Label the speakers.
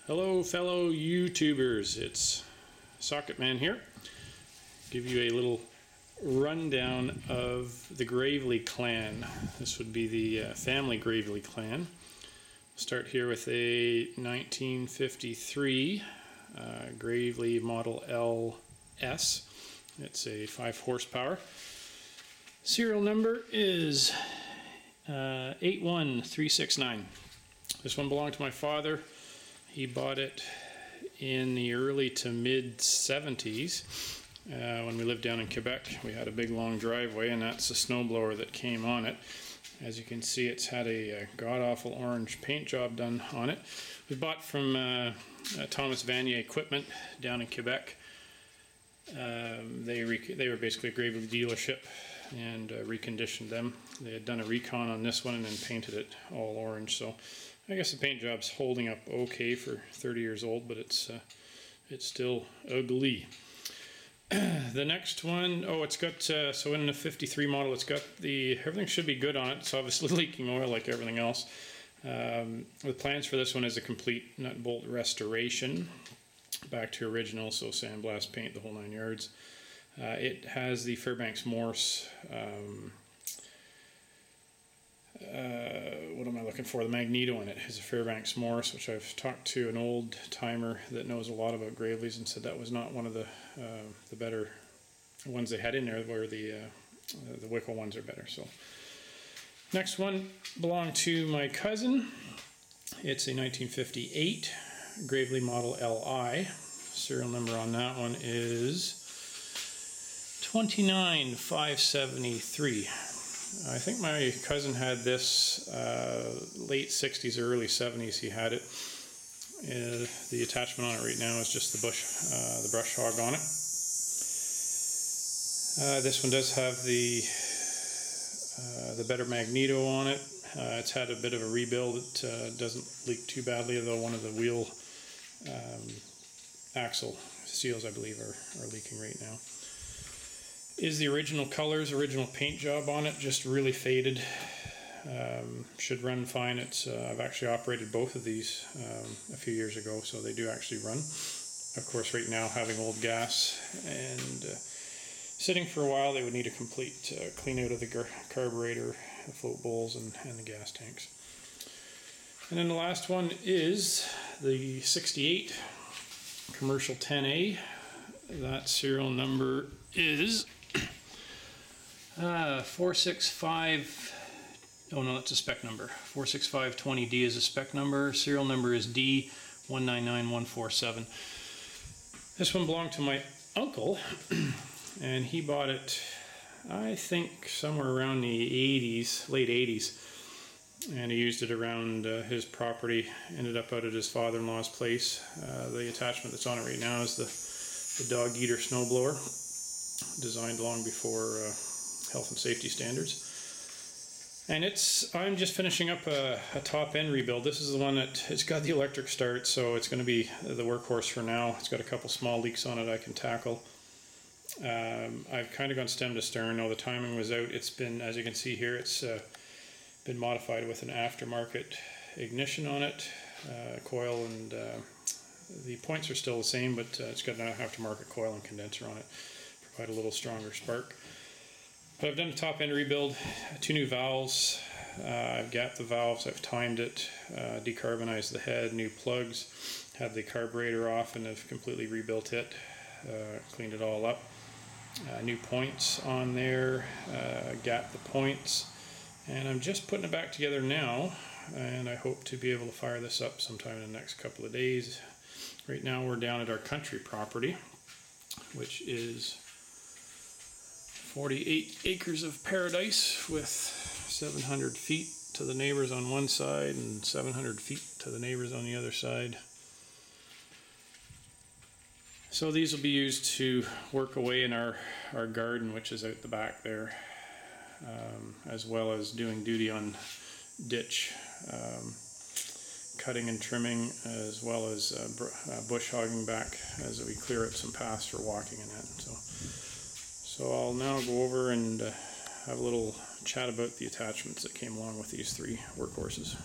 Speaker 1: Hello fellow YouTubers, it's Socket Man here. Give you a little rundown of the Gravely clan. This would be the family Gravely clan. Start here with a 1953 Gravely Model LS. It's a 5 horsepower. Serial number is 81369. This one belonged to my father. He bought it in the early to mid 70s when we lived down in Quebec. We had a big long driveway, and that's the snowblower that came on it. As you can see, it's had a god-awful orange paint job done on it. We bought from Thomas Vanier Equipment down in Quebec. They were basically a Gravely dealership, and reconditioned them. They had done a recon on this one and then painted it all orange. So I guess the paint job's holding up okay for 30 years old, but it's still ugly. The next one, it's got, so in the 53 model, it's got everything should be good on it. It's obviously leaking oil like everything else. The plans for this one is a complete nut bolt restoration back to original, so sandblast paint, the whole 9 yards. It has the Fairbanks Morse, what am I looking for? The magneto in it is a Fairbanks Morse, which I've talked to an old timer that knows a lot about Gravely's and said that was not one of the better ones they had in there, where the Wickle ones are better. So next one belonged to my cousin. It's a 1958 Gravely Model LI. Serial number on that one is 29573. I think my cousin had this late 60s or early 70s. He had it. The attachment on it right now is just the brush hog on it. This one does have the better magneto on it. It's had a bit of a rebuild. It doesn't leak too badly, though one of the wheel axle seals, I believe, are leaking right now. Is the original colors, original paint job on it, just really faded. Should run fine. I've actually operated both of these a few years ago, so they do actually run. Of course, right now, having old gas and sitting for a while, they would need a complete clean out of the carburetor, the float bowls, and the gas tanks. And then the last one is the 68 Commercial 10A. That serial number is 465, oh no, that's a spec number. 46520D is a spec number. Serial number is D199147. This one belonged to my uncle, and he bought it, I think, somewhere around the 80s, late 80s. And he used it around his property. Ended up out at his father-in-law's place. The attachment that's on it right now is the dog eater snowblower, designed long before health and safety standards. And I'm just finishing up a top end rebuild. This is the one that it's got the electric start, so it's going to be the workhorse for now. It's got a couple small leaks on it I can tackle. I've kind of gone stem to stern. Now the timing was out. It's been, as you can see here, it's been modified with an aftermarket ignition on it, coil, and the points are still the same, but it's got an aftermarket coil and condenser on it, provide a little stronger spark. But I've done a top end rebuild, 2 new valves. I've gapped the valves, I've timed it, decarbonized the head, new plugs, had the carburetor off, and have completely rebuilt it, cleaned it all up. New points on there, gapped the points, and I'm just putting it back together now, and I hope to be able to fire this up sometime in the next couple of days. Right now we're down at our country property, which is 48 acres of paradise with 700 feet to the neighbors on one side and 700 feet to the neighbors on the other side. So these will be used to work away in our garden, which is out the back there, as well as doing duty on ditch, cutting and trimming, as well as bush hogging back as we clear up some paths for walking and that. So I'll now go over and have a little chat about the attachments that came along with these 3 workhorses.